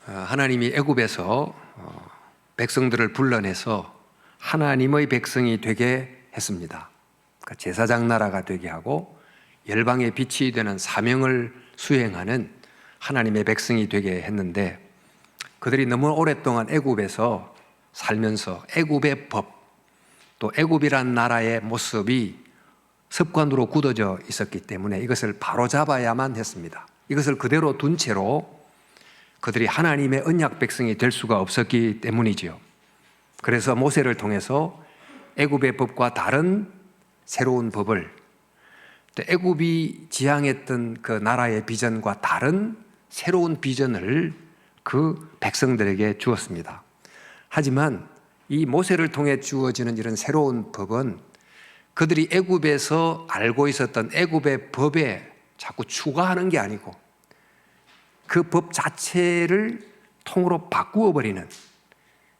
하나님이 애굽에서 백성들을 불러내서 하나님의 백성이 되게 했습니다. 그러니까 제사장 나라가 되게 하고 열방의 빛이 되는 사명을 수행하는 하나님의 백성이 되게 했는데, 그들이 너무 오랫동안 애굽에서 살면서 애굽의 법, 또 애굽이란 나라의 모습이 습관으로 굳어져 있었기 때문에 이것을 바로잡아야만 했습니다. 이것을 그대로 둔 채로 그들이 하나님의 언약 백성이 될 수가 없었기 때문이지요. 그래서 모세를 통해서 애굽의 법과 다른 새로운 법을, 또 애굽이 지향했던 그 나라의 비전과 다른 새로운 비전을 그 백성들에게 주었습니다. 하지만 이 모세를 통해 주어지는 이런 새로운 법은 그들이 애굽에서 알고 있었던 애굽의 법에 자꾸 추가하는 게 아니고 그 법 자체를 통으로 바꾸어 버리는,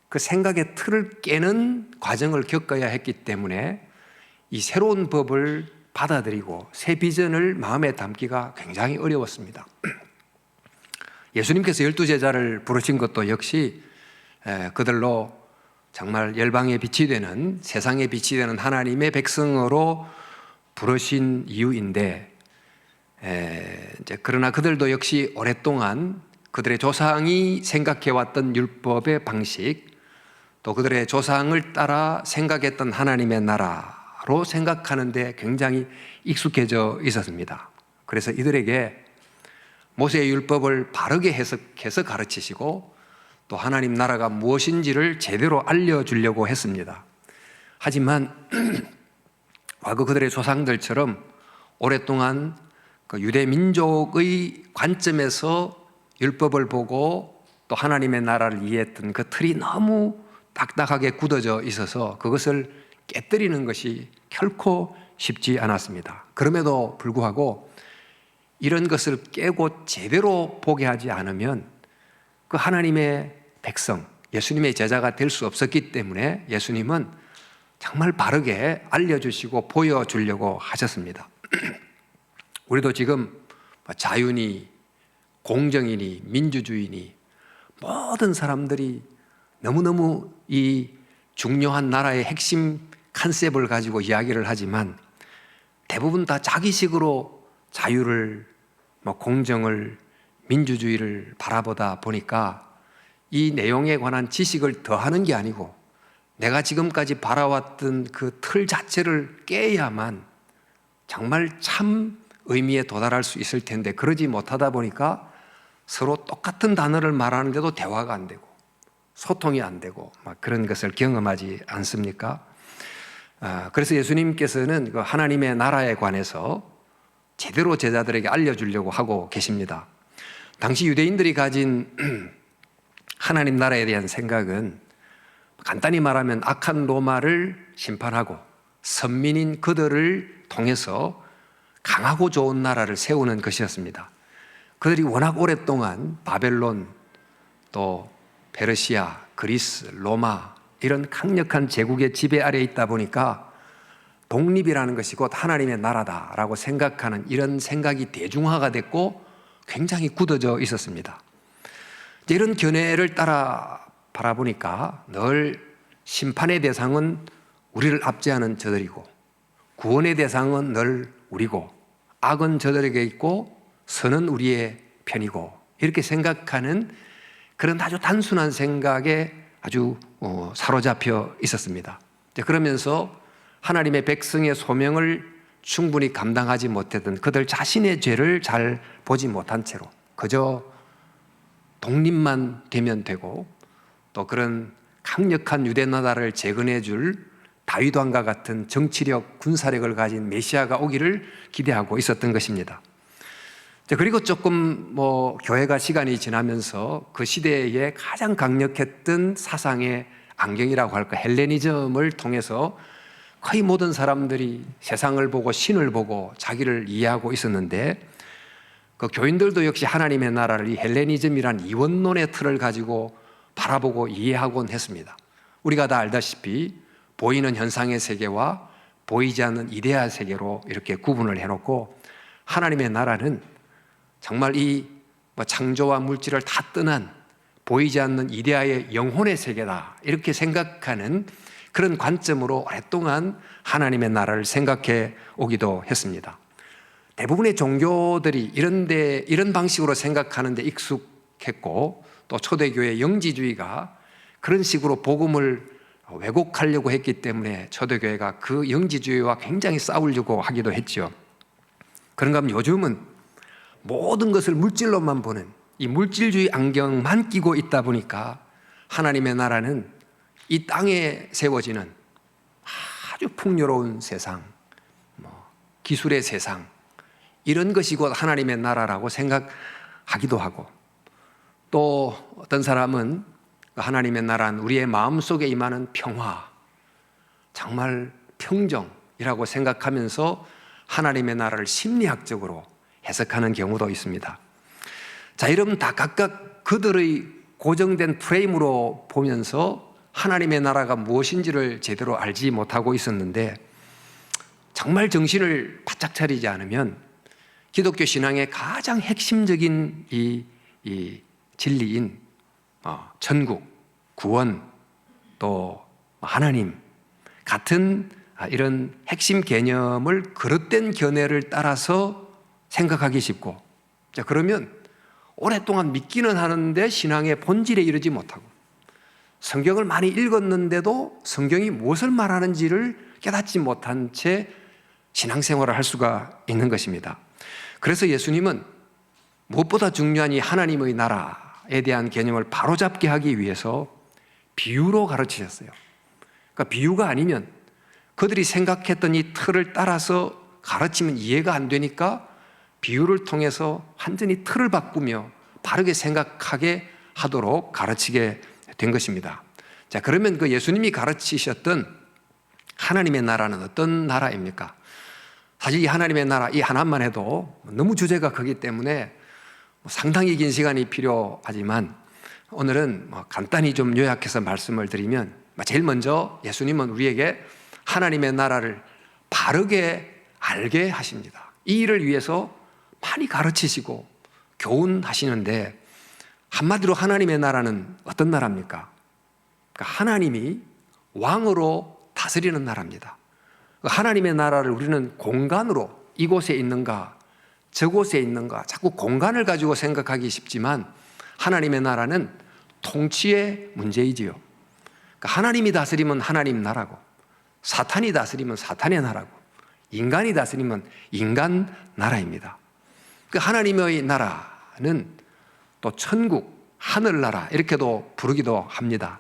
그 생각의 틀을 깨는 과정을 겪어야 했기 때문에 이 새로운 법을 받아들이고 새 비전을 마음에 담기가 굉장히 어려웠습니다. 예수님께서 12제자를 부르신 것도 역시 그들로 정말 열방의 빛이 되는, 세상의 빛이 되는 하나님의 백성으로 부르신 이유인데, 그러나 그들도 역시 오랫동안 그들의 조상이 생각해왔던 율법의 방식, 또 그들의 조상을 따라 생각했던 하나님의 나라로 생각하는데 굉장히 익숙해져 있었습니다. 그래서 이들에게 모세의 율법을 바르게 해석해서 가르치시고 또 하나님 나라가 무엇인지를 제대로 알려주려고 했습니다. 하지만 과거 그들의 조상들처럼 오랫동안 그 유대 민족의 관점에서 율법을 보고 또 하나님의 나라를 이해했던 그 틀이 너무 딱딱하게 굳어져 있어서 그것을 깨뜨리는 것이 결코 쉽지 않았습니다. 그럼에도 불구하고 이런 것을 깨고 제대로 보게 하지 않으면 그 하나님의 백성, 예수님의 제자가 될 수 없었기 때문에 예수님은 정말 바르게 알려주시고 보여주려고 하셨습니다. 우리도 지금 자유니 공정이니 민주주의니 모든 사람들이 너무너무 이 중요한 나라의 핵심 컨셉을 가지고 이야기를 하지만 대부분 다 자기식으로 자유를, 공정을, 민주주의를 바라보다 보니까 이 내용에 관한 지식을 더하는 게 아니고 내가 지금까지 바라왔던 그 틀 자체를 깨야만 정말 참 의미에 도달할 수 있을 텐데, 그러지 못하다 보니까 서로 똑같은 단어를 말하는데도 대화가 안 되고 소통이 안 되고 그런 것을 경험하지 않습니까? 그래서 예수님께서는 그 하나님의 나라에 관해서 제대로 제자들에게 알려주려고 하고 계십니다. 당시 유대인들이 가진 하나님 나라에 대한 생각은 간단히 말하면 악한 로마를 심판하고 선민인 그들을 통해서 강하고 좋은 나라를 세우는 것이었습니다. 그들이 워낙 오랫동안 바벨론, 또 페르시아, 그리스, 로마 이런 강력한 제국의 지배 아래에 있다 보니까 독립이라는 것이 곧 하나님의 나라다라고 생각하는 이런 생각이 대중화가 됐고 굉장히 굳어져 있었습니다. 이런 견해를 따라 바라보니까 늘 심판의 대상은 우리를 압제하는 저들이고 구원의 대상은 늘 우리고 악은 저들에게 있고 선은 우리의 편이고 이렇게 생각하는 그런 아주 단순한 생각에 아주 사로잡혀 있었습니다. 그러면서 하나님의 백성의 소명을 충분히 감당하지 못했던 그들 자신의 죄를 잘 보지 못한 채로 그저 독립만 되면 되고 또 그런 강력한 유대 나라를 재건해 줄 다윗 왕과 같은 정치력, 군사력을 가진 메시아가 오기를 기대하고 있었던 것입니다. 그리고 조금 교회가 시간이 지나면서 그 시대에 가장 강력했던 사상의 안경이라고 할까, 헬레니즘을 통해서 거의 모든 사람들이 세상을 보고 신을 보고 자기를 이해하고 있었는데, 그 교인들도 역시 하나님의 나라를 이 헬레니즘이란 이원론의 틀을 가지고 바라보고 이해하곤 했습니다. 우리가 다 알다시피 보이는 현상의 세계와 보이지 않는 이데아 세계로 이렇게 구분을 해놓고 하나님의 나라는 정말 이 창조와 물질을 다 떠난 보이지 않는 이데아의 영혼의 세계다, 이렇게 생각하는 그런 관점으로 오랫동안 하나님의 나라를 생각해 오기도 했습니다. 대부분의 종교들이 이런 방식으로 생각하는 데 익숙했고, 또 초대교회 영지주의가 그런 식으로 복음을 왜곡하려고 했기 때문에 초대교회가 그 영지주의와 굉장히 싸우려고 하기도 했죠. 그런가 하면 요즘은 모든 것을 물질로만 보는 이 물질주의 안경만 끼고 있다 보니까 하나님의 나라는 이 땅에 세워지는 아주 풍요로운 세상, 기술의 세상, 이런 것이 곧 하나님의 나라라고 생각하기도 하고, 또 어떤 사람은 하나님의 나라는 우리의 마음속에 임하는 평화, 정말 평정이라고 생각하면서 하나님의 나라를 심리학적으로 해석하는 경우도 있습니다. 자, 여러분 다 각각 그들의 고정된 프레임으로 보면서 하나님의 나라가 무엇인지를 제대로 알지 못하고 있었는데, 정말 정신을 바짝 차리지 않으면 기독교 신앙의 가장 핵심적인 이 진리인 천국, 구원, 또 하나님 같은 이런 핵심 개념을 그릇된 견해를 따라서 생각하기 쉽고, 자, 그러면 오랫동안 믿기는 하는데 신앙의 본질에 이르지 못하고, 성경을 많이 읽었는데도 성경이 무엇을 말하는지를 깨닫지 못한 채 신앙생활을 할 수가 있는 것입니다. 그래서 예수님은 무엇보다 중요한 이 하나님의 나라에 대한 개념을 바로잡게 하기 위해서 비유로 가르치셨어요. 그러니까 비유가 아니면 그들이 생각했던 이 틀을 따라서 가르치면 이해가 안 되니까 비유를 통해서 완전히 틀을 바꾸며 바르게 생각하게 하도록 가르치게 된 것입니다. 자, 그러면 그 예수님이 가르치셨던 하나님의 나라는 어떤 나라입니까? 사실 이 하나님의 나라 이 하나만 해도 너무 주제가 크기 때문에 상당히 긴 시간이 필요하지만 오늘은 간단히 좀 요약해서 말씀을 드리면, 제일 먼저 예수님은 우리에게 하나님의 나라를 바르게 알게 하십니다. 이 일을 위해서 많이 가르치시고 교훈하시는데, 한마디로 하나님의 나라는 어떤 나라입니까? 그러니까 하나님이 왕으로 다스리는 나라입니다. 하나님의 나라를 우리는 공간으로 이곳에 있는가 저곳에 있는가 자꾸 공간을 가지고 생각하기 쉽지만, 하나님의 나라는 통치의 문제이지요. 그러니까 하나님이 다스리면 하나님 나라고, 사탄이 다스리면 사탄의 나라고, 인간이 다스리면 인간 나라입니다. 그 하나님의 나라는 또 천국, 하늘나라 이렇게도 부르기도 합니다.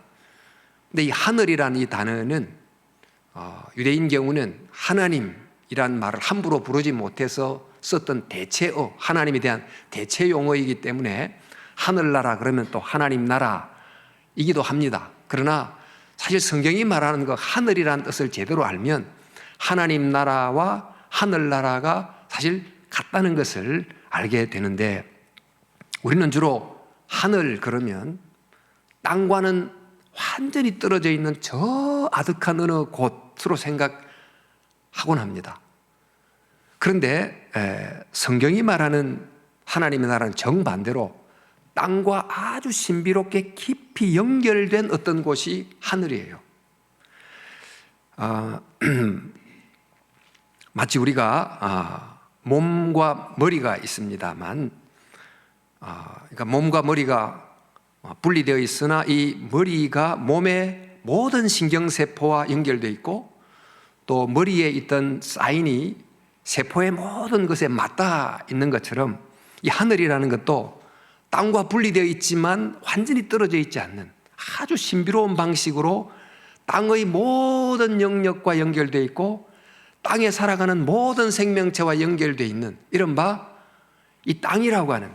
근데 이 하늘이라는 이 단어는 유대인 경우는 하나님이란 말을 함부로 부르지 못해서 썼던 대체어, 하나님에 대한 대체 용어이기 때문에 하늘나라 그러면 또 하나님 나라이기도 합니다. 그러나 사실 성경이 말하는 그 하늘이라는 뜻을 제대로 알면 하나님 나라와 하늘나라가 사실 같다는 것을 알게 되는데, 우리는 주로 하늘 그러면 땅과는 완전히 떨어져 있는 저 아득한 어느 곳으로 생각하곤 합니다. 그런데 성경이 말하는 하나님의 나라는 정반대로 땅과 아주 신비롭게 깊이 연결된 어떤 곳이 하늘이에요. 마치 우리가 몸과 머리가 있습니다만, 그러니까 몸과 머리가 분리되어 있으나 이 머리가 몸의 모든 신경세포와 연결되어 있고, 또 머리에 있던 사인이 세포의 모든 것에 맞닿아 있는 것처럼 이 하늘이라는 것도 땅과 분리되어 있지만 완전히 떨어져 있지 않는 아주 신비로운 방식으로 땅의 모든 영역과 연결되어 있고, 땅에 살아가는 모든 생명체와 연결되어 있는 이른바 이 땅이라고 하는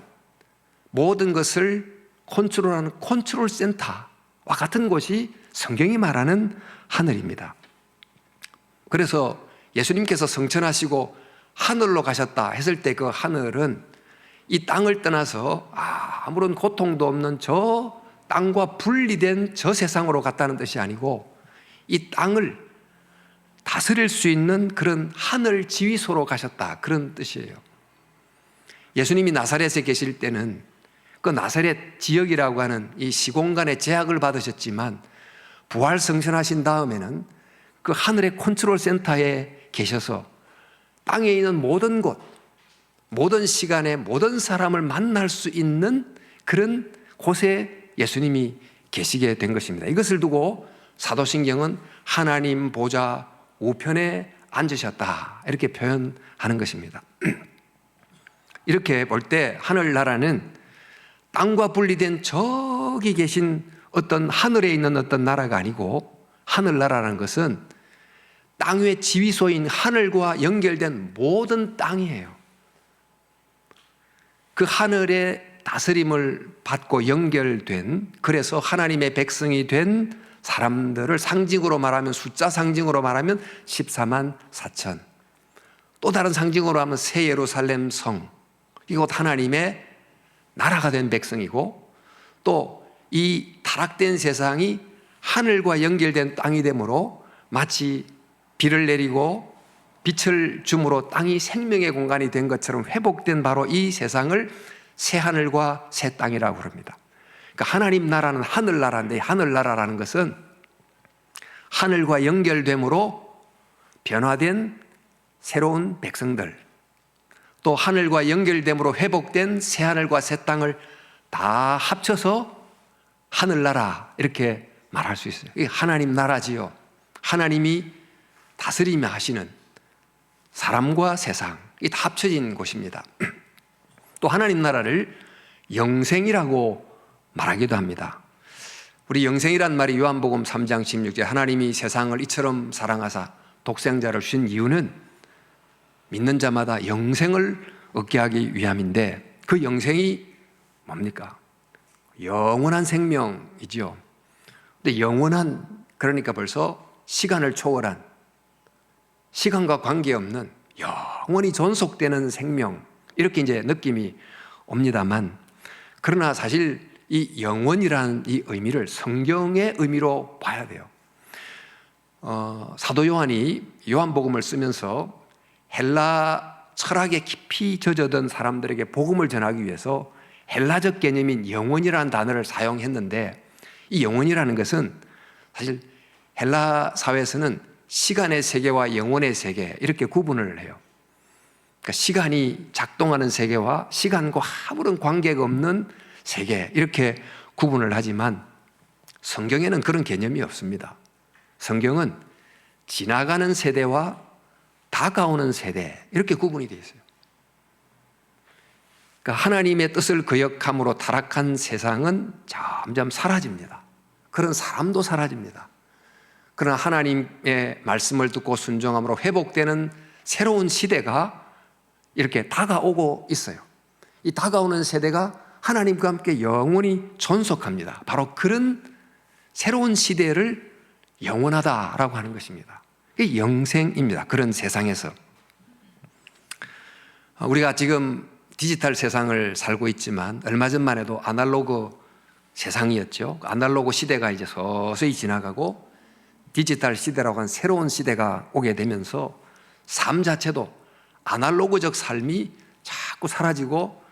모든 것을 컨트롤하는 컨트롤 센터와 같은 곳이 성경이 말하는 하늘입니다. 그래서 예수님께서 성천하시고 하늘로 가셨다 했을 때 그 하늘은 이 땅을 떠나서 아무런 고통도 없는 저 땅과 분리된 저 세상으로 갔다는 뜻이 아니고, 이 땅을 다스릴 수 있는 그런 하늘 지휘소로 가셨다, 그런 뜻이에요. 예수님이 나사렛에 계실 때는 그 나사렛 지역이라고 하는 이 시공간의 제약을 받으셨지만 부활 승천하신 다음에는 그 하늘의 컨트롤 센터에 계셔서 땅에 있는 모든 곳, 모든 시간에 모든 사람을 만날 수 있는 그런 곳에 예수님이 계시게 된 것입니다. 이것을 두고 사도신경은 하나님 보좌 우편에 앉으셨다 이렇게 표현하는 것입니다. 이렇게 볼 때 하늘나라는 땅과 분리된 저기 계신 어떤 하늘에 있는 어떤 나라가 아니고, 하늘나라라는 것은 땅 위의 지위소인 하늘과 연결된 모든 땅이에요. 그 하늘의 다스림을 받고 연결된, 그래서 하나님의 백성이 된 사람들을 상징으로 말하면, 숫자 상징으로 말하면 14만 4천, 또 다른 상징으로 하면 새 예루살렘 성, 이곳 하나님의 나라가 된 백성이고, 또 이 타락된 세상이 하늘과 연결된 땅이 되므로 마치 비를 내리고 빛을 줌으로 땅이 생명의 공간이 된 것처럼 회복된 바로 이 세상을 새 하늘과 새 땅이라고 합니다. 그러니까 하나님 나라는 하늘나라인데, 하늘나라라는 것은 하늘과 연결됨으로 변화된 새로운 백성들, 또 하늘과 연결됨으로 회복된 새 하늘과 새 땅을 다 합쳐서 하늘나라 이렇게 말할 수 있어요. 이게 하나님 나라지요. 하나님이 다스리며 하시는 사람과 세상, 이게 다 합쳐진 곳입니다. 또 하나님 나라를 영생이라고 말하기도 합니다. 우리 영생이란 말이 요한복음 3장 16절, 하나님이 세상을 이처럼 사랑하사 독생자를 주신 이유는 믿는 자마다 영생을 얻게 하기 위함인데, 그 영생이 뭡니까? 영원한 생명이지요. 근데 영원한, 그러니까 벌써 시간을 초월한, 시간과 관계없는 영원히 존속되는 생명, 이렇게 이제 느낌이 옵니다만, 그러나 사실 이 영원이라는 이 의미를 성경의 의미로 봐야 돼요. 사도 요한이 요한복음을 쓰면서 헬라 철학에 깊이 젖어든 사람들에게 복음을 전하기 위해서 헬라적 개념인 영원이라는 단어를 사용했는데, 이 영원이라는 것은 사실 헬라 사회에서는 시간의 세계와 영원의 세계 이렇게 구분을 해요. 그러니까 시간이 작동하는 세계와 시간과 아무런 관계가 없는 세계, 이렇게 구분을 하지만 성경에는 그런 개념이 없습니다. 성경은 지나가는 세대와 다가오는 세대, 이렇게 구분이 되어 있어요. 그러니까 하나님의 뜻을 거역함으로 타락한 세상은 점점 사라집니다. 그런 사람도 사라집니다. 그러나 하나님의 말씀을 듣고 순종함으로 회복되는 새로운 시대가 이렇게 다가오고 있어요. 이 다가오는 세대가 하나님과 함께 영원히 존속합니다. 바로 그런 새로운 시대를 영원하다라고 하는 것입니다. 이게 영생입니다. 그런 세상에서 우리가 지금 디지털 세상을 살고 있지만, 얼마 전만 해도 아날로그 세상이었죠. 아날로그 시대가 이제 서서히 지나가고 디지털 시대라고 하는 새로운 시대가 오게 되면서 삶 자체도 아날로그적 삶이 자꾸 사라지고,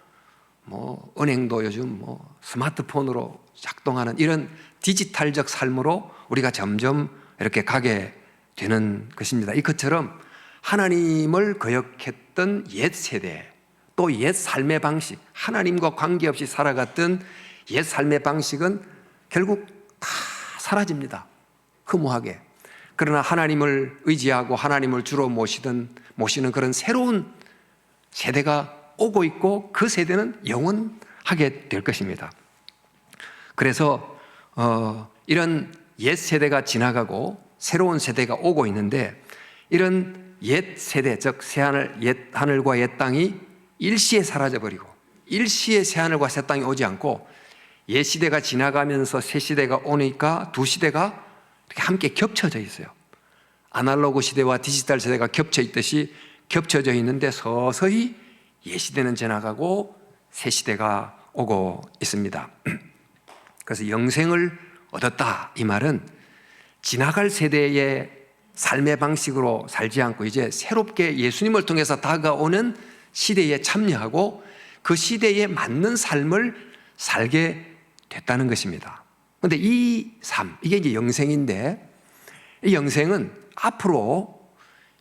은행도 요즘 스마트폰으로 작동하는 이런 디지털적 삶으로 우리가 점점 이렇게 가게 되는 것입니다. 이것처럼 하나님을 거역했던 옛 세대, 또 옛 삶의 방식, 하나님과 관계없이 살아갔던 옛 삶의 방식은 결국 다 사라집니다. 허무하게. 그러나 하나님을 의지하고 하나님을 주로 모시는 그런 새로운 세대가 오고 있고, 그 세대는 영원하게 될 것입니다. 그래서 이런 옛 세대가 지나가고 새로운 세대가 오고 있는데, 이런 옛 세대, 즉 새하늘, 옛 하늘과 옛 땅이 일시에 사라져버리고 일시에 새하늘과 새 땅이 오지 않고, 옛 시대가 지나가면서 새 시대가 오니까 두 시대가 이렇게 함께 겹쳐져 있어요. 아날로그 시대와 디지털 세대가 겹쳐 있듯이 겹쳐져 있는데, 서서히 옛 시대는 지나가고 새 시대가 오고 있습니다. 그래서 영생을 얻었다, 이 말은 지나갈 세대의 삶의 방식으로 살지 않고 이제 새롭게 예수님을 통해서 다가오는 시대에 참여하고 그 시대에 맞는 삶을 살게 됐다는 것입니다. 그런데 이 삶, 이게 이제 영생인데, 이 영생은 앞으로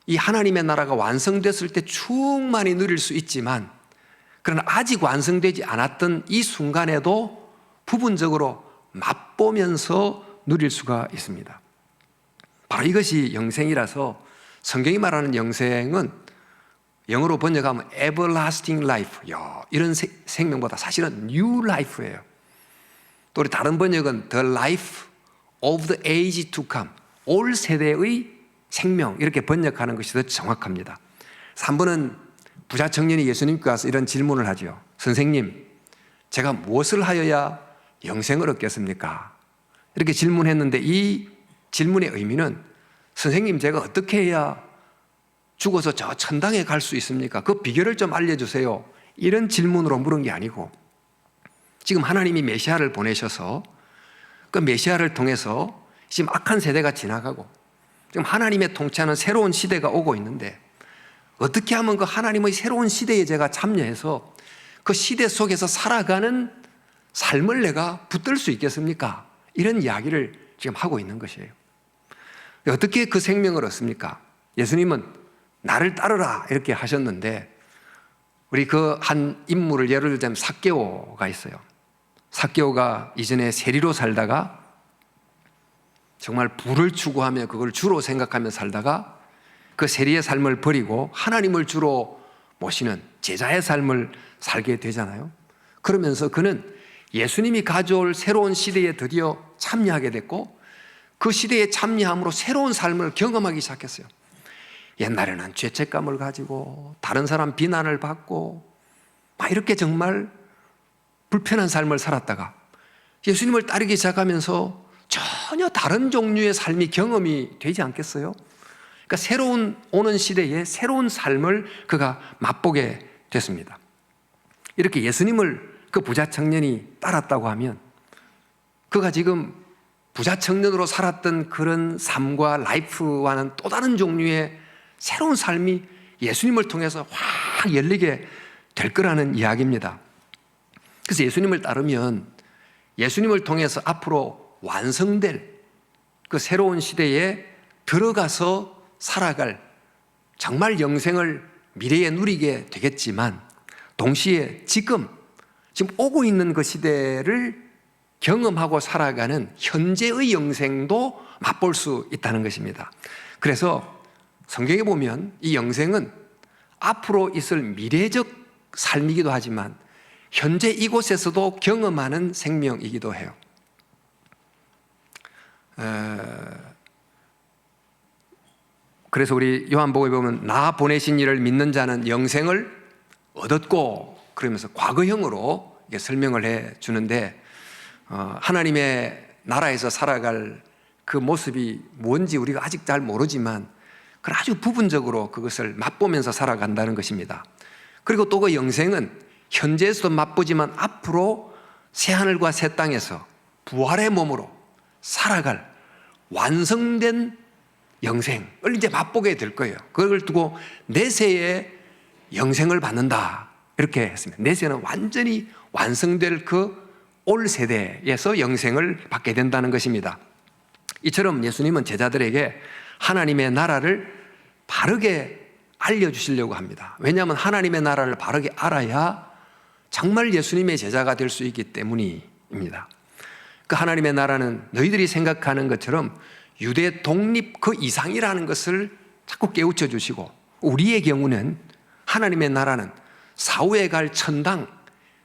이 하나님의 나라가 완성됐을 때 충만히 누릴 수 있지만, 그러나 아직 완성되지 않았던 이 순간에도 부분적으로 맛보면서 누릴 수가 있습니다. 바로 이것이 영생이라서 성경이 말하는 영생은 영어로 번역하면 everlasting life, 이런 생명보다 사실은 new life예요. 또 우리 다른 번역은 the life of the age to come, 올 세대의 생명, 이렇게 번역하는 것이 더 정확합니다. 3번은 부자 청년이 예수님께 와서 이런 질문을 하죠. 선생님, 제가 무엇을 하여야 영생을 얻겠습니까? 이렇게 질문했는데 이 질문의 의미는 선생님, 제가 어떻게 해야 죽어서 저 천당에 갈 수 있습니까? 그 비결을 좀 알려주세요. 이런 질문으로 물은 게 아니고, 지금 하나님이 메시아를 보내셔서 그 메시아를 통해서 지금 악한 세대가 지나가고 지금 하나님의 통치하는 새로운 시대가 오고 있는데, 어떻게 하면 그 하나님의 새로운 시대에 제가 참여해서 그 시대 속에서 살아가는 삶을 내가 붙들 수 있겠습니까? 이런 이야기를 지금 하고 있는 것이에요. 어떻게 그 생명을 얻습니까? 예수님은 나를 따르라 이렇게 하셨는데, 우리 그 한 인물을 예를 들자면 삭개오가 있어요. 삭개오가 이전에 세리로 살다가 정말 부를 추구하며 그걸 주로 생각하며 살다가 그 세리의 삶을 버리고 하나님을 주로 모시는 제자의 삶을 살게 되잖아요. 그러면서 그는 예수님이 가져올 새로운 시대에 드디어 참여하게 됐고, 그 시대에 참여함으로 새로운 삶을 경험하기 시작했어요. 옛날에는 죄책감을 가지고 다른 사람 비난을 받고 막 이렇게 정말 불편한 삶을 살았다가 예수님을 따르기 시작하면서 전혀 다른 종류의 삶이 경험이 되지 않겠어요? 그러니까 새로운 오는 시대에 새로운 삶을 그가 맛보게 됐습니다. 이렇게 예수님을 그 부자 청년이 따랐다고 하면 그가 지금 부자 청년으로 살았던 그런 삶과 라이프와는 또 다른 종류의 새로운 삶이 예수님을 통해서 확 열리게 될 거라는 이야기입니다. 그래서 예수님을 따르면 예수님을 통해서 앞으로 완성될 그 새로운 시대에 들어가서 살아갈 정말 영생을 미래에 누리게 되겠지만, 동시에 지금 오고 있는 그 시대를 경험하고 살아가는 현재의 영생도 맛볼 수 있다는 것입니다. 그래서 성경에 보면 이 영생은 앞으로 있을 미래적 삶이기도 하지만 현재 이곳에서도 경험하는 생명이기도 해요. 그래서 우리 요한복음에 보면 나 보내신 이를 믿는 자는 영생을 얻었고, 그러면서 과거형으로 설명을 해 주는데, 하나님의 나라에서 살아갈 그 모습이 뭔지 우리가 아직 잘 모르지만 그걸 아주 부분적으로 그것을 맛보면서 살아간다는 것입니다. 그리고 또 그 영생은 현재에서도 맛보지만 앞으로 새하늘과 새 땅에서 부활의 몸으로 살아갈 완성된 영생을 이제 맛보게 될 거예요. 그걸 두고 내세에 영생을 받는다 이렇게 했습니다. 내세는 완전히 완성될 그 올 세대에서 영생을 받게 된다는 것입니다. 이처럼 예수님은 제자들에게 하나님의 나라를 바르게 알려주시려고 합니다. 왜냐하면 하나님의 나라를 바르게 알아야 정말 예수님의 제자가 될 수 있기 때문입니다. 그 하나님의 나라는 너희들이 생각하는 것처럼 유대 독립 그 이상이라는 것을 자꾸 깨우쳐 주시고, 우리의 경우는 하나님의 나라는 사후에 갈 천당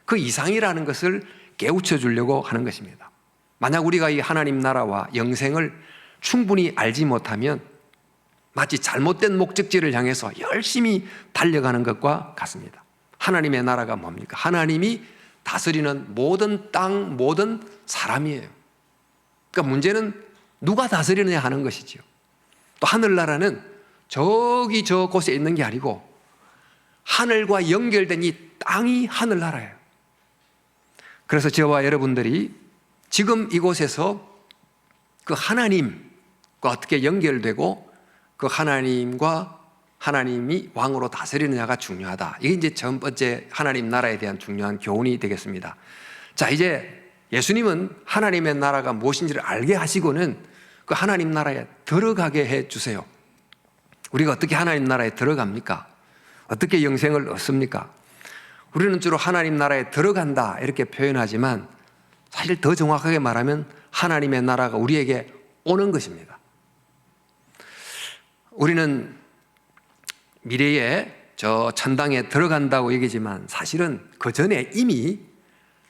그 이상이라는 것을 깨우쳐 주려고 하는 것입니다. 만약 우리가 이 하나님 나라와 영생을 충분히 알지 못하면 마치 잘못된 목적지를 향해서 열심히 달려가는 것과 같습니다. 하나님의 나라가 뭡니까? 하나님이 다스리는 모든 땅, 모든 사람이에요. 그러니까 문제는 누가 다스리느냐 하는 것이죠. 또 하늘나라는 저기 저 곳에 있는 게 아니고 하늘과 연결된 이 땅이 하늘나라예요. 그래서 저와 여러분들이 지금 이곳에서 그 하나님과 어떻게 연결되고 그 하나님과 하나님이 왕으로 다스리느냐가 중요하다. 이게 이제 첫 번째 하나님 나라에 대한 중요한 교훈이 되겠습니다. 자, 이제 예수님은 하나님의 나라가 무엇인지를 알게 하시고는 그 하나님 나라에 들어가게 해 주세요. 우리가 어떻게 하나님 나라에 들어갑니까? 어떻게 영생을 얻습니까? 우리는 주로 하나님 나라에 들어간다 이렇게 표현하지만 사실 더 정확하게 말하면 하나님의 나라가 우리에게 오는 것입니다. 우리는 미래에 저 천당에 들어간다고 얘기지만 사실은 그 전에 이미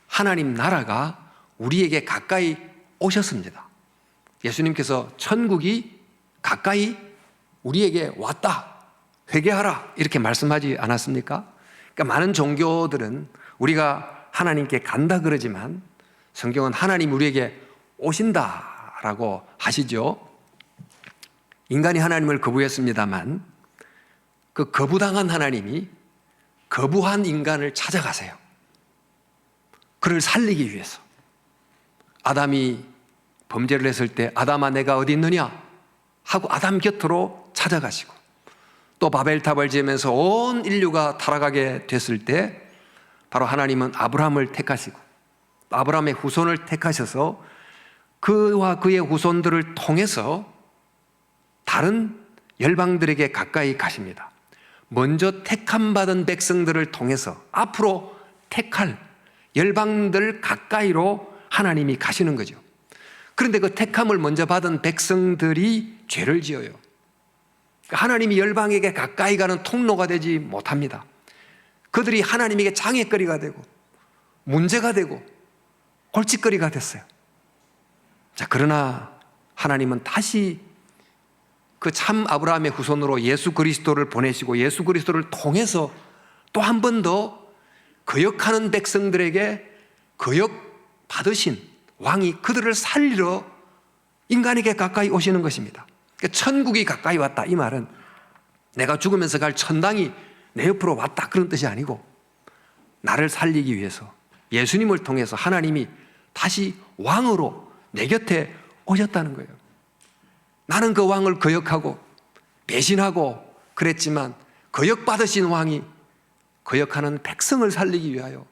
하나님 나라가 우리에게 가까이 오셨습니다. 예수님께서 천국이 가까이 우리에게 왔다, 회개하라 이렇게 말씀하지 않았습니까? 그러니까 많은 종교들은 우리가 하나님께 간다 그러지만 성경은 하나님 우리에게 오신다라고 하시죠. 인간이 하나님을 거부했습니다만 그 거부당한 하나님이 거부한 인간을 찾아가세요. 그를 살리기 위해서. 아담이 범죄를 했을 때 아담아 내가 어디 있느냐 하고 아담 곁으로 찾아가시고, 또 바벨탑을 지으면서 온 인류가 타락하게 됐을 때 바로 하나님은 아브라함을 택하시고 아브라함의 후손을 택하셔서 그와 그의 후손들을 통해서 다른 열방들에게 가까이 가십니다. 먼저 택함 받은 백성들을 통해서 앞으로 택할 열방들 가까이로 하나님이 가시는 거죠. 그런데 그 택함을 먼저 받은 백성들이 죄를 지어요. 하나님이 열방에게 가까이 가는 통로가 되지 못합니다. 그들이 하나님에게 장애거리가 되고 문제가 되고 골칫거리가 됐어요. 자, 그러나 하나님은 다시 그 참 아브라함의 후손으로 예수 그리스도를 보내시고 예수 그리스도를 통해서 또 한 번 더 거역하는 백성들에게 거역 받으신 왕이 그들을 살리러 인간에게 가까이 오시는 것입니다. 그러니까 천국이 가까이 왔다 이 말은 내가 죽으면서 갈 천당이 내 옆으로 왔다 그런 뜻이 아니고 나를 살리기 위해서 예수님을 통해서 하나님이 다시 왕으로 내 곁에 오셨다는 거예요. 나는 그 왕을 거역하고 배신하고 그랬지만 거역받으신 왕이 거역하는 백성을 살리기 위하여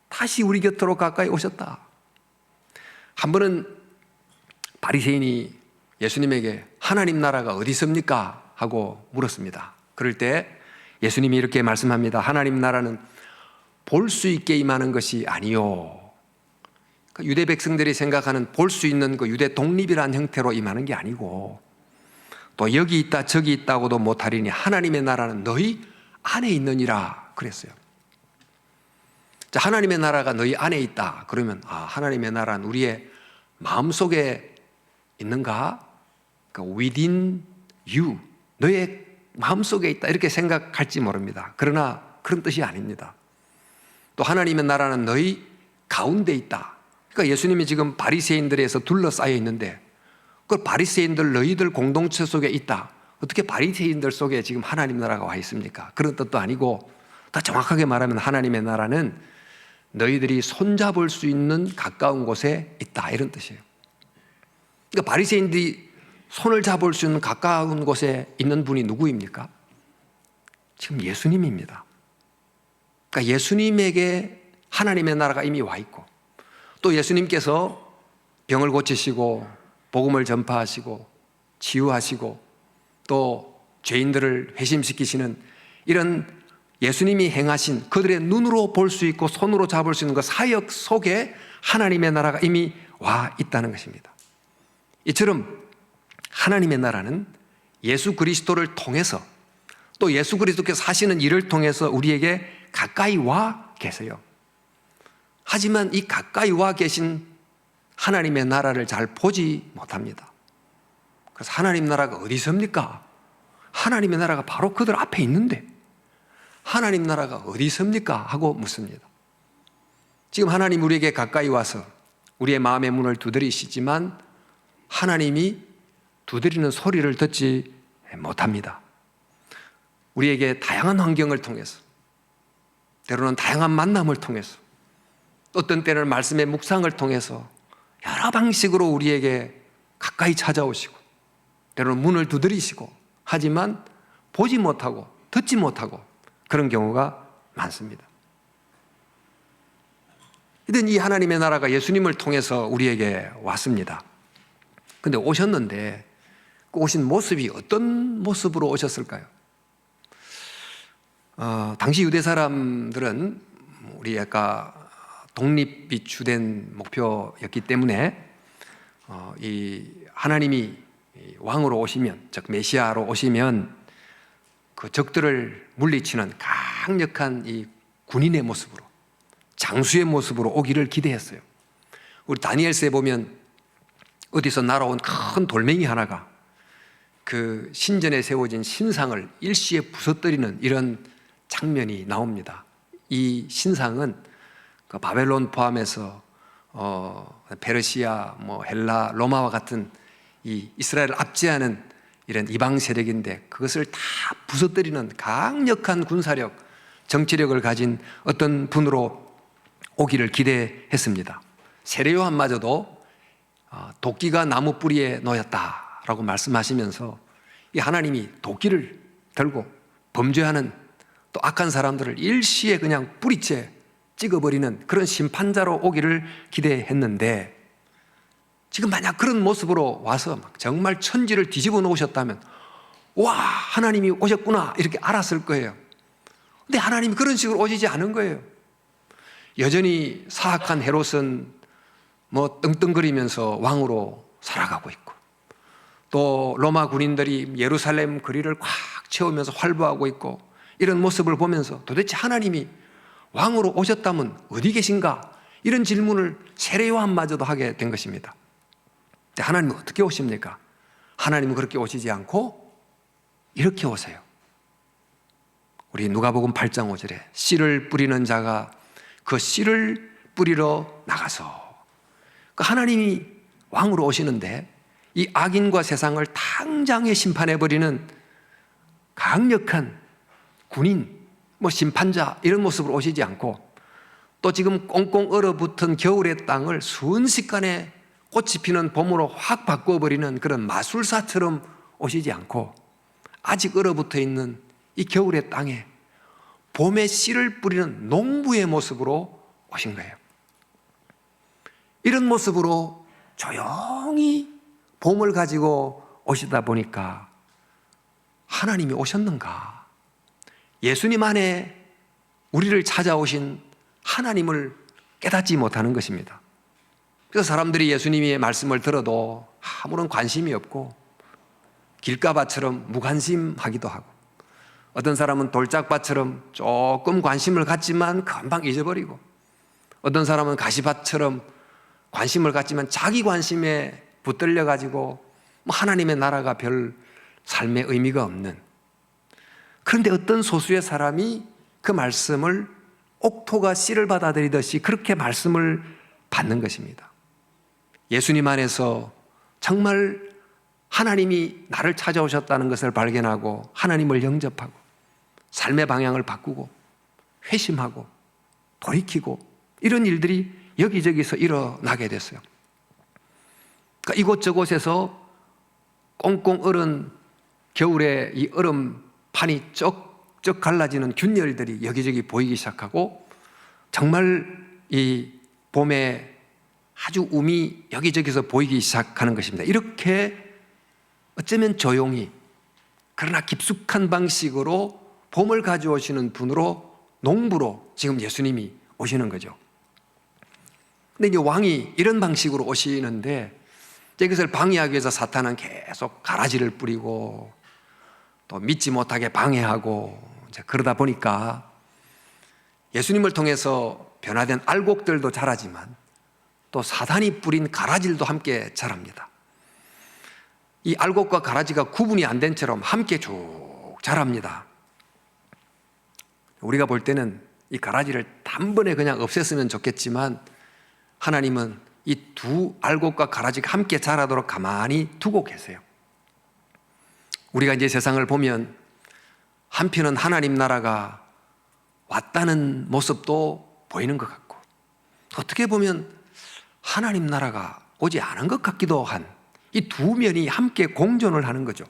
다시 우리 곁으로 가까이 오셨다. 한 번은 바리새인이 예수님에게 하나님 나라가 어디 있습니까? 하고 물었습니다. 그럴 때 예수님이 이렇게 말씀합니다. 하나님 나라는 볼 수 있게 임하는 것이 아니요. 유대 백성들이 생각하는 볼 수 있는 그 유대 독립이라는 형태로 임하는 게 아니고 또 여기 있다 저기 있다고도 못하리니 하나님의 나라는 너희 안에 있느니라 그랬어요. 자, 하나님의 나라가 너희 안에 있다 그러면 하나님의 나라는 우리의 마음속에 있는가? 그러니까 within you, 너의 마음속에 있다 이렇게 생각할지 모릅니다. 그러나 그런 뜻이 아닙니다. 또 하나님의 나라는 너희 가운데 있다. 그러니까 예수님이 지금 바리새인들에서 둘러싸여 있는데 그 바리새인들 너희들 공동체 속에 있다. 어떻게 바리새인들 속에 지금 하나님 나라가 와 있습니까? 그런 뜻도 아니고 더 정확하게 말하면 하나님의 나라는 너희들이 손잡을 수 있는 가까운 곳에 있다 이런 뜻이에요. 그러니까 바리새인들이 손을 잡을 수 있는 가까운 곳에 있는 분이 누구입니까? 지금 예수님입니다. 그러니까 예수님에게 하나님의 나라가 이미 와 있고 또 예수님께서 병을 고치시고 복음을 전파하시고 치유하시고 또 죄인들을 회심시키시는 이런 예수님이 행하신 그들의 눈으로 볼 수 있고 손으로 잡을 수 있는 그 사역 속에 하나님의 나라가 이미 와 있다는 것입니다. 이처럼 하나님의 나라는 예수 그리스도를 통해서 또 예수 그리스도께서 하시는 일을 통해서 우리에게 가까이 와 계세요. 하지만 이 가까이 와 계신 하나님의 나라를 잘 보지 못합니다. 그래서 하나님 나라가 어디 있습니까? 하나님의 나라가 바로 그들 앞에 있는데 하나님 나라가 어디 있습니까? 하고 묻습니다. 지금 하나님 우리에게 가까이 와서 우리의 마음의 문을 두드리시지만 하나님이 두드리는 소리를 듣지 못합니다. 우리에게 다양한 환경을 통해서 때로는 다양한 만남을 통해서 어떤 때는 말씀의 묵상을 통해서 여러 방식으로 우리에게 가까이 찾아오시고 때로는 문을 두드리시고 하지만 보지 못하고 듣지 못하고 그런 경우가 많습니다. 이든 이 하나님의 나라가 예수님을 통해서 우리에게 왔습니다. 근데 오셨는데 그 오신 모습이 어떤 모습으로 오셨을까요? 당시 유대 사람들은 우리 아까 독립이 주된 목표였기 때문에 이 하나님이 왕으로 오시면, 즉 메시아로 오시면 그 적들을 물리치는 강력한 이 군인의 모습으로, 장수의 모습으로 오기를 기대했어요. 우리 다니엘서에 보면 어디서 날아온 큰 돌멩이 하나가 그 신전에 세워진 신상을 일시에 부서뜨리는 이런 장면이 나옵니다. 이 신상은 그 바벨론 포함해서 페르시아, 헬라, 로마와 같은 이 이스라엘을 압제하는 이런 이방 세력인데 그것을 다 부서뜨리는 강력한 군사력, 정치력을 가진 어떤 분으로 오기를 기대했습니다. 세례 요한마저도 도끼가 나무 뿌리에 놓였다라고 말씀하시면서 이 하나님이 도끼를 들고 범죄하는 또 악한 사람들을 일시에 그냥 뿌리째 찍어버리는 그런 심판자로 오기를 기대했는데, 지금 만약 그런 모습으로 와서 정말 천지를 뒤집어 놓으셨다면 와, 하나님이 오셨구나 이렇게 알았을 거예요. 근데 하나님이 그런 식으로 오시지 않은 거예요. 여전히 사악한 헤롯은 떵떵거리면서 왕으로 살아가고 있고, 또 로마 군인들이 예루살렘 거리를 꽉 채우면서 활보하고 있고, 이런 모습을 보면서 도대체 하나님이 왕으로 오셨다면 어디 계신가? 이런 질문을 세례 요한마저도 하게 된 것입니다. 근데 하나님은 어떻게 오십니까? 하나님은 그렇게 오시지 않고 이렇게 오세요. 우리 누가복음 8장 5절에 씨를 뿌리는 자가 그 씨를 뿌리러 나가서, 그 하나님이 왕으로 오시는데 이 악인과 세상을 당장에 심판해버리는 강력한 군인, 심판자 이런 모습으로 오시지 않고, 또 지금 꽁꽁 얼어붙은 겨울의 땅을 순식간에 꽃이 피는 봄으로 확 바꿔버리는 그런 마술사처럼 오시지 않고, 아직 얼어붙어 있는 이 겨울의 땅에 봄에 씨를 뿌리는 농부의 모습으로 오신 거예요. 이런 모습으로 조용히 봄을 가지고 오시다 보니까 하나님이 오셨는가? 예수님 안에 우리를 찾아오신 하나님을 깨닫지 못하는 것입니다. 그래서 사람들이 예수님의 말씀을 들어도 아무런 관심이 없고 길가밭처럼 무관심하기도 하고, 어떤 사람은 돌짝밭처럼 조금 관심을 갖지만 금방 잊어버리고, 어떤 사람은 가시밭처럼 관심을 갖지만 자기 관심에 붙들려 가지고 하나님의 나라가 별 삶의 의미가 없는, 그런데 어떤 소수의 사람이 그 말씀을 옥토가 씨를 받아들이듯이 그렇게 말씀을 받는 것입니다. 예수님 안에서 정말 하나님이 나를 찾아오셨다는 것을 발견하고 하나님을 영접하고 삶의 방향을 바꾸고 회심하고 돌이키고, 이런 일들이 여기저기서 일어나게 됐어요. 그러니까 이곳저곳에서 꽁꽁 얼은 겨울에 이 얼음판이 쩍쩍 갈라지는 균열들이 여기저기 보이기 시작하고, 정말 이 봄에 아주 움이 여기저기서 보이기 시작하는 것입니다. 이렇게 어쩌면 조용히 그러나 깊숙한 방식으로 봄을 가져오시는 분으로, 농부로 지금 예수님이 오시는 거죠. 근데 이제 왕이 이런 방식으로 오시는데 이것을 방해하기 위해서 사탄은 계속 가라지를 뿌리고 또 믿지 못하게 방해하고, 이제 그러다 보니까 예수님을 통해서 변화된 알곡들도 자라지만 또 사탄이 뿌린 가라지들도 함께 자랍니다. 이 알곡과 가라지가 구분이 안 된 채로 함께 쭉 자랍니다. 우리가 볼 때는 이 가라지를 단번에 그냥 없앴으면 좋겠지만, 하나님은 이 두 알곡과 가라지가 함께 자라도록 가만히 두고 계세요. 우리가 이제 세상을 보면 한편은 하나님 나라가 왔다는 모습도 보이는 것 같고, 어떻게 보면 하나님 나라가 오지 않은 것 같기도 한 이 두 면이 함께 공존을 하는 거죠.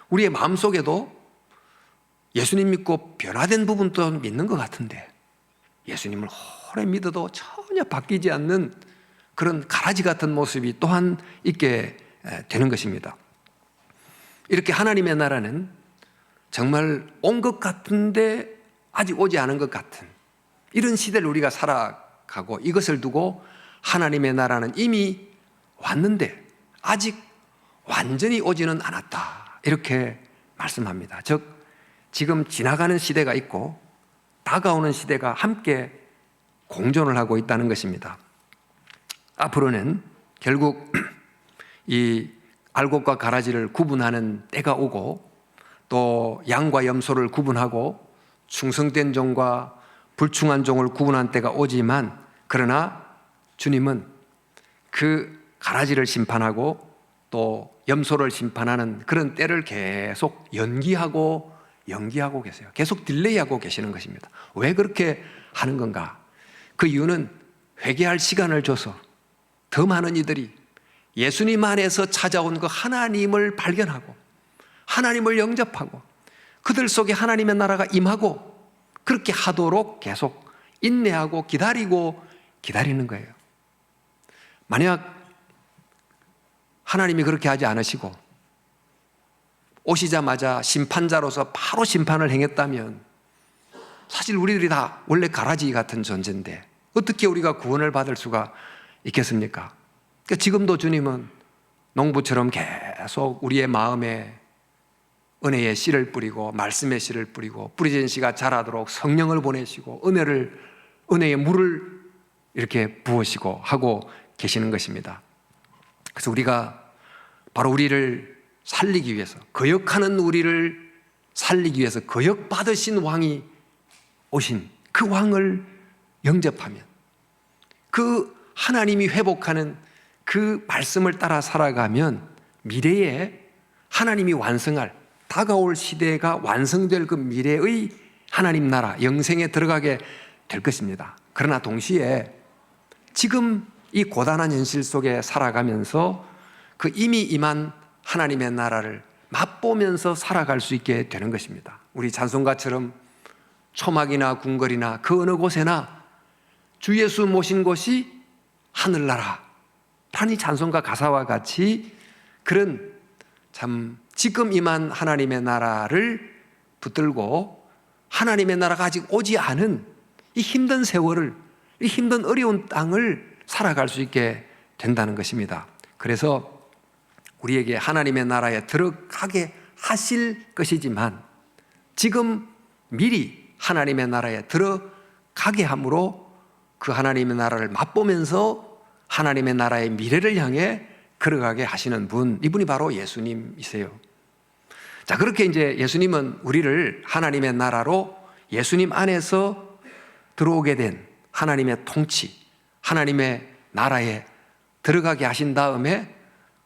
우리의 마음속에도 예수님 믿고 변화된 부분도 믿는 것 같은데, 예수님을 오래 믿어도 전혀 바뀌지 않는 그런 가라지 같은 모습이 또한 있게 되는 것입니다. 이렇게 하나님의 나라는 정말 온 것 같은데 아직 오지 않은 것 같은 이런 시대를 우리가 살아가고, 이것을 두고 하나님의 나라는 이미 왔는데 아직 완전히 오지는 않았다, 이렇게 말씀합니다. 즉 지금 지나가는 시대가 있고 다가오는 시대가 함께 공존을 하고 있다는 것입니다. 앞으로는 결국 이 알곡과 가라지를 구분하는 때가 오고, 또 양과 염소를 구분하고 충성된 종과 불충한 종을 구분한 때가 오지만, 그러나 주님은 그 가라지를 심판하고 또 염소를 심판하는 그런 때를 계속 연기하고 계세요. 계속 딜레이하고 계시는 것입니다. 왜 그렇게 하는 건가? 그 이유는 회개할 시간을 줘서 더 많은 이들이 예수님 안에서 찾아온 그 하나님을 발견하고 하나님을 영접하고 그들 속에 하나님의 나라가 임하고, 그렇게 하도록 계속 인내하고 기다리는 거예요. 만약 하나님이 그렇게 하지 않으시고 오시자마자 심판자로서 바로 심판을 행했다면, 사실 우리들이 다 원래 가라지 같은 존재인데 어떻게 우리가 구원을 받을 수가 있겠습니까? 그러니까 지금도 주님은 농부처럼 계속 우리의 마음에 은혜의 씨를 뿌리고 말씀의 씨를 뿌리고 뿌려진 씨가 자라도록 성령을 보내시고 은혜의 물을 이렇게 부으시고 하고 계시는 것입니다. 그래서 우리가 바로 우리를 살리기 위해서, 거역하는 우리를 살리기 위해서 거역받으신 왕이 오신 그 왕을 영접하면, 그 하나님이 회복하는 그 말씀을 따라 살아가면 미래에 하나님이 완성할, 다가올 시대가 완성될 그 미래의 하나님 나라 영생에 들어가게 될 것입니다. 그러나 동시에 지금 이 고단한 현실 속에 살아가면서 그 이미 임한 하나님의 나라를 맛보면서 살아갈 수 있게 되는 것입니다. 우리 찬송가처럼 초막이나 궁궐이나 그 어느 곳에나 주 예수 모신 곳이 하늘나라 라는 찬송가 가사와 같이 그런 참 지금 임한 하나님의 나라를 붙들고 하나님의 나라가 아직 오지 않은 이 힘든 세월을, 이 힘든 어려운 땅을 살아갈 수 있게 된다는 것입니다. 그래서 우리에게 하나님의 나라에 들어가게 하실 것이지만 지금 미리 하나님의 나라에 들어가게 함으로 그 하나님의 나라를 맛보면서 하나님의 나라의 미래를 향해 걸어가게 하시는 분, 이분이 바로 예수님이세요. 자, 그렇게 이제 예수님은 우리를 하나님의 나라로 예수님 안에서 들어오게 된 하나님의 통치, 하나님의 나라에 들어가게 하신 다음에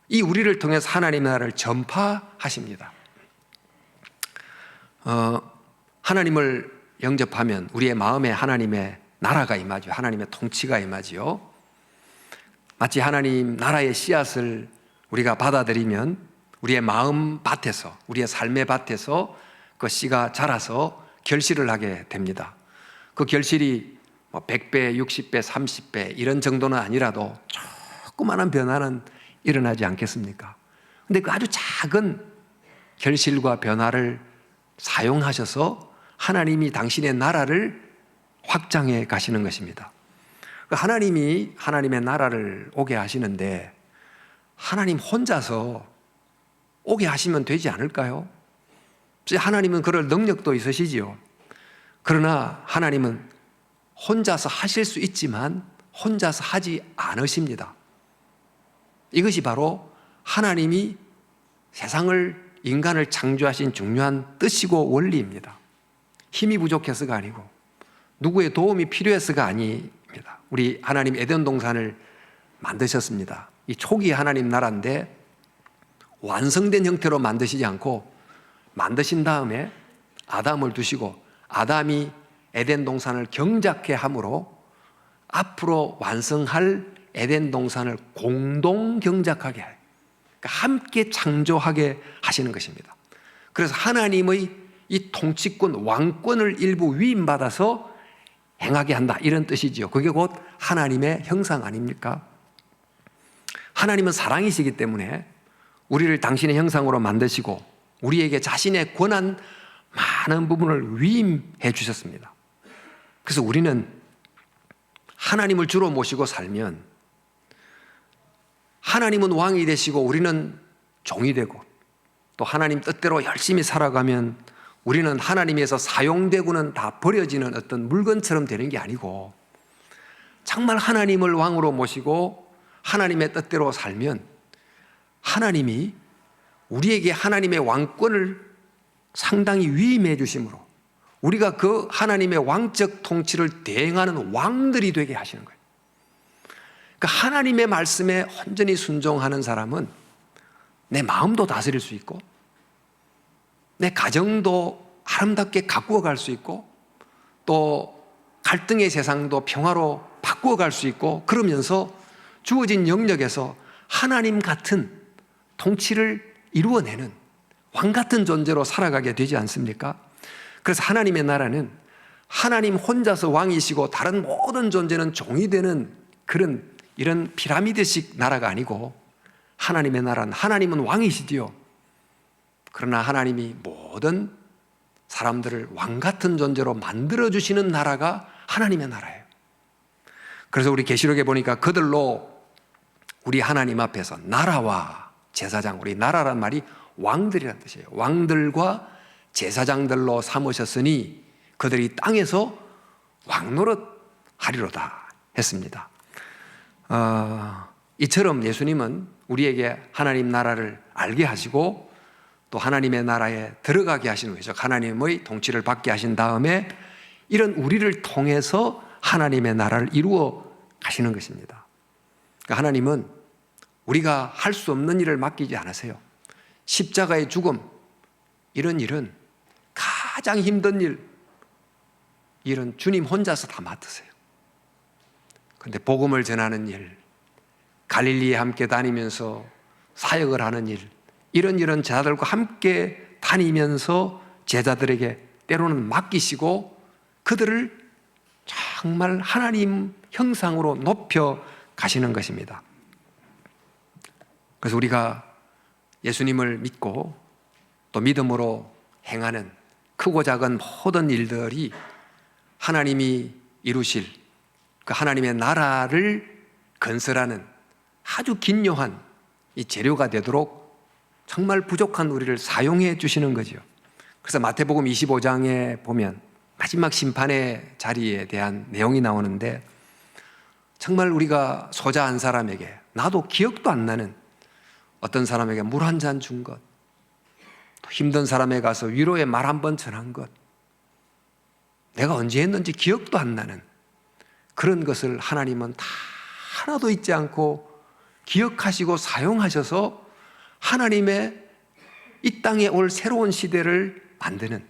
이 우리를 통해서 하나님의 나라를 전파하십니다. 하나님을 영접하면 우리의 마음에 하나님의 나라가 임하죠. 하나님의 통치가 임하지요. 마치 하나님 나라의 씨앗을 우리가 받아들이면 우리의 마음 밭에서, 우리의 삶의 밭에서 그 씨가 자라서 결실을 하게 됩니다. 그 결실이 100배, 60배, 30배 이런 정도는 아니라도 조그마한 변화는 일어나지 않겠습니까? 근데 그 아주 작은 결실과 변화를 사용하셔서 하나님이 당신의 나라를 확장해 가시는 것입니다. 하나님이 하나님의 나라를 오게 하시는데 하나님 혼자서 오게 하시면 되지 않을까요? 하나님은 그럴 능력도 있으시지요. 그러나 하나님은 혼자서 하실 수 있지만 혼자서 하지 않으십니다. 이것이 바로 하나님이 세상을, 인간을 창조하신 중요한 뜻이고 원리입니다. 힘이 부족해서가 아니고 누구의 도움이 필요해서가 아닙니다. 우리 하나님 에덴 동산을 만드셨습니다. 이 초기 하나님 나라인데 완성된 형태로 만드시지 않고 만드신 다음에 아담을 두시고 아담이 에덴 동산을 경작해 함으로 앞으로 완성할 에덴 동산을 공동 경작하게, 그러니까 함께 창조하게 하시는 것입니다. 그래서 하나님의 이 통치권, 왕권을 일부 위임받아서 행하게 한다, 이런 뜻이지요. 그게 곧 하나님의 형상 아닙니까? 하나님은 사랑이시기 때문에 우리를 당신의 형상으로 만드시고 우리에게 자신의 권한 많은 부분을 위임해 주셨습니다. 그래서 우리는 하나님을 주로 모시고 살면 하나님은 왕이 되시고 우리는 종이 되고, 또 하나님 뜻대로 열심히 살아가면 우리는 하나님에서 사용되고는 다 버려지는 어떤 물건처럼 되는 게 아니고, 정말 하나님을 왕으로 모시고 하나님의 뜻대로 살면 하나님이 우리에게 하나님의 왕권을 상당히 위임해 주심으로 우리가 그 하나님의 왕적 통치를 대행하는 왕들이 되게 하시는 거예요. 그러니까 하나님의 말씀에 온전히 순종하는 사람은 내 마음도 다스릴 수 있고 내 가정도 아름답게 가꾸어 갈 수 있고 또 갈등의 세상도 평화로 바꾸어 갈 수 있고, 그러면서 주어진 영역에서 하나님 같은 통치를 이루어내는 왕 같은 존재로 살아가게 되지 않습니까? 그래서 하나님의 나라는 하나님 혼자서 왕이시고 다른 모든 존재는 종이 되는 그런 이런 피라미드식 나라가 아니고, 하나님의 나라는 하나님은 왕이시지요. 그러나 하나님이 모든 사람들을 왕 같은 존재로 만들어주시는 나라가 하나님의 나라예요. 그래서 우리 계시록에 보니까 그들로 우리 하나님 앞에서 나라와 제사장, 우리 나라란 말이 왕들이란 뜻이에요. 왕들과 제사장들로 삼으셨으니 그들이 땅에서 왕노릇 하리로다 했습니다. 이처럼 예수님은 우리에게 하나님 나라를 알게 하시고 또 하나님의 나라에 들어가게 하신 후에, 하나님의 통치를 받게 하신 다음에 이런 우리를 통해서 하나님의 나라를 이루어 가시는 것입니다. 그러니까 하나님은 우리가 할 수 없는 일을 맡기지 않으세요. 십자가의 죽음, 이런 일은 가장 힘든 일은 주님 혼자서 다 맡으세요. 그런데 복음을 전하는 일, 갈릴리에 함께 다니면서 사역을 하는 일, 이런 일은 제자들과 함께 다니면서 제자들에게 때로는 맡기시고 그들을 정말 하나님 형상으로 높여 가시는 것입니다. 그래서 우리가 예수님을 믿고 또 믿음으로 행하는 크고 작은 모든 일들이 하나님이 이루실 그 하나님의 나라를 건설하는 아주 긴요한 이 재료가 되도록 정말 부족한 우리를 사용해 주시는 거죠. 그래서 마태복음 25장에 보면 마지막 심판의 자리에 대한 내용이 나오는데, 정말 우리가 소자 한 사람에게, 나도 기억도 안 나는 어떤 사람에게 물 한 잔 준 것, 또 힘든 사람에 가서 위로의 말 한 번 전한 것, 내가 언제 했는지 기억도 안 나는 그런 것을 하나님은 다 하나도 잊지 않고 기억하시고 사용하셔서 하나님의 이 땅에 올 새로운 시대를 만드는,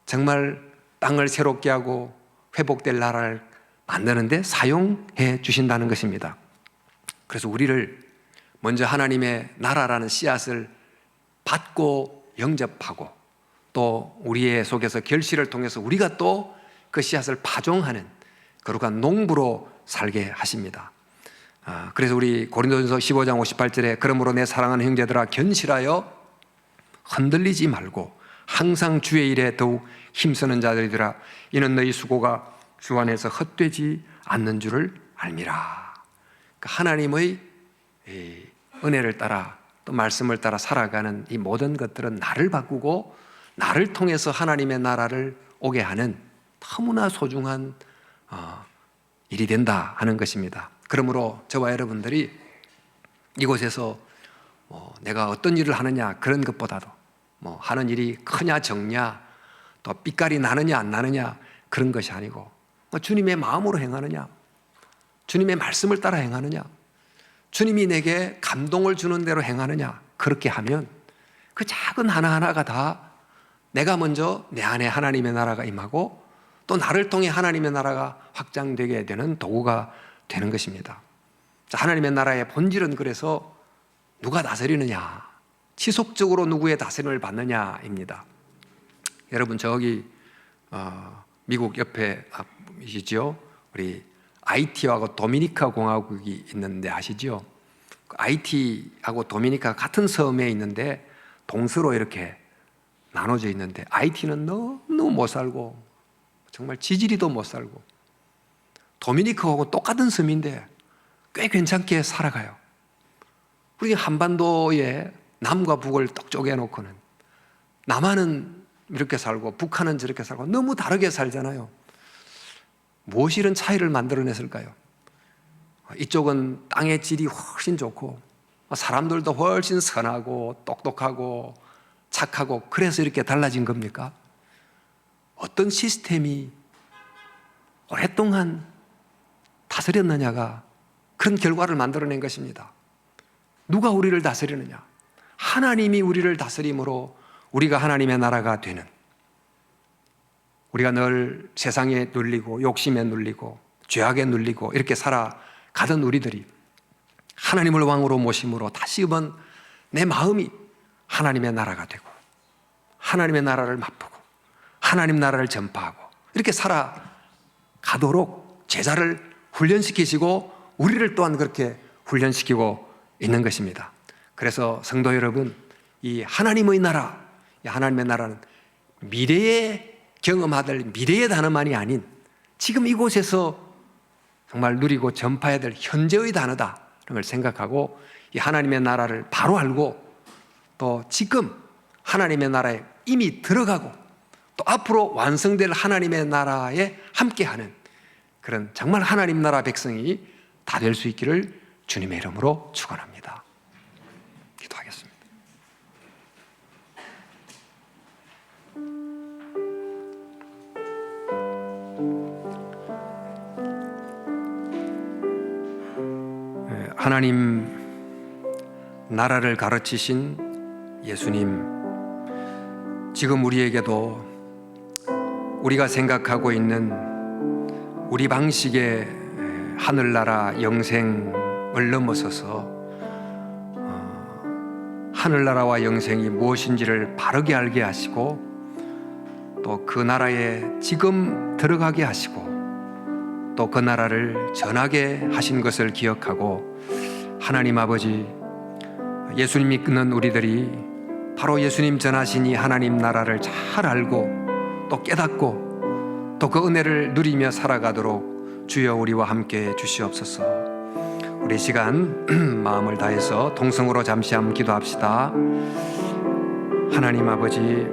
정말 땅을 새롭게 하고 회복될 나라를 만드는데 사용해 주신다는 것입니다. 그래서 우리를 먼저 하나님의 나라라는 씨앗을 받고 영접하고 또 우리의 속에서 결실을 통해서 우리가 또 그 씨앗을 파종하는 거룩한 농부로 살게 하십니다. 그래서 우리 고린도전서 15장 58절에 그러므로 내 사랑하는 형제들아 견실하여 흔들리지 말고 항상 주의 일에 더욱 힘쓰는 자들이더라. 이는 너희 수고가 주 안에서 헛되지 않는 줄을 알미라. 그러니까 하나님의 은혜를 따라 또 말씀을 따라 살아가는 이 모든 것들은 나를 바꾸고 나를 통해서 하나님의 나라를 오게 하는 너무나 소중한 일이 된다 하는 것입니다. 그러므로 저와 여러분들이 이곳에서 내가 어떤 일을 하느냐 그런 것보다도 하는 일이 크냐 적냐 또 삐깔이 나느냐 안 나느냐 그런 것이 아니고 주님의 마음으로 행하느냐, 주님의 말씀을 따라 행하느냐, 주님이 내게 감동을 주는 대로 행하느냐, 그렇게 하면 그 작은 하나하나가 다 내가 먼저 내 안에 하나님의 나라가 임하고 또 나를 통해 하나님의 나라가 확장되게 되는 도구가 되는 것입니다. 하나님의 나라의 본질은 그래서 누가 다스리느냐, 지속적으로 누구의 다스림을 받느냐입니다. 여러분 저기 미국 옆에 섬이시죠. 우리 아이티하고 도미니카 공화국이 있는데 아시죠? 아이티하고 도미니카 같은 섬에 있는데 동서로 이렇게 나눠져 있는데 아이티는 너무 못 살고 정말 지지리도 못 살고 도미니카하고 똑같은 섬인데 꽤 괜찮게 살아가요. 우리 한반도에 남과 북을 떡 쪼개놓고는 남한은 이렇게 살고 북한은 저렇게 살고 너무 다르게 살잖아요. 무엇이 이런 차이를 만들어냈을까요? 이쪽은 땅의 질이 훨씬 좋고 사람들도 훨씬 선하고 똑똑하고 착하고 그래서 이렇게 달라진 겁니까? 어떤 시스템이 오랫동안 다스렸느냐가 그런 결과를 만들어낸 것입니다. 누가 우리를 다스리느냐? 하나님이 우리를 다스림으로 우리가 하나님의 나라가 되는, 우리가 늘 세상에 눌리고 욕심에 눌리고 죄악에 눌리고 이렇게 살아가던 우리들이 하나님을 왕으로 모심으로 다시금 내 마음이 하나님의 나라가 되고 하나님의 나라를 맛보고 하나님 나라를 전파하고 이렇게 살아가도록 제자를 훈련시키시고 우리를 또한 그렇게 훈련시키고 있는 것입니다. 그래서 성도 여러분, 이 하나님의 나라, 이 하나님의 나라는 미래에 경험할 미래의 단어만이 아닌 지금 이곳에서 정말 누리고 전파해야 될 현재의 단어다 이런 걸 생각하고 이 하나님의 나라를 바로 알고 또 지금 하나님의 나라에 이미 들어가고 또 앞으로 완성될 하나님의 나라에 함께하는 그런 정말 하나님 나라 백성이 다 될 수 있기를 주님의 이름으로 축원합니다. 기도하겠습니다. 하나님 나라를 가르치신 예수님, 지금 우리에게도 우리가 생각하고 있는 우리 방식의 하늘나라 영생을 넘어서서 하늘나라와 영생이 무엇인지를 바르게 알게 하시고 또 그 나라에 지금 들어가게 하시고 또 그 나라를 전하게 하신 것을 기억하고 하나님 아버지, 예수님 믿는 우리들이 바로 예수님 전하신 이 하나님 나라를 잘 알고 또 깨닫고 또 그 은혜를 누리며 살아가도록 주여 우리와 함께 주시옵소서. 우리 시간 마음을 다해서 동성으로 잠시 한번 기도합시다. 하나님 아버지,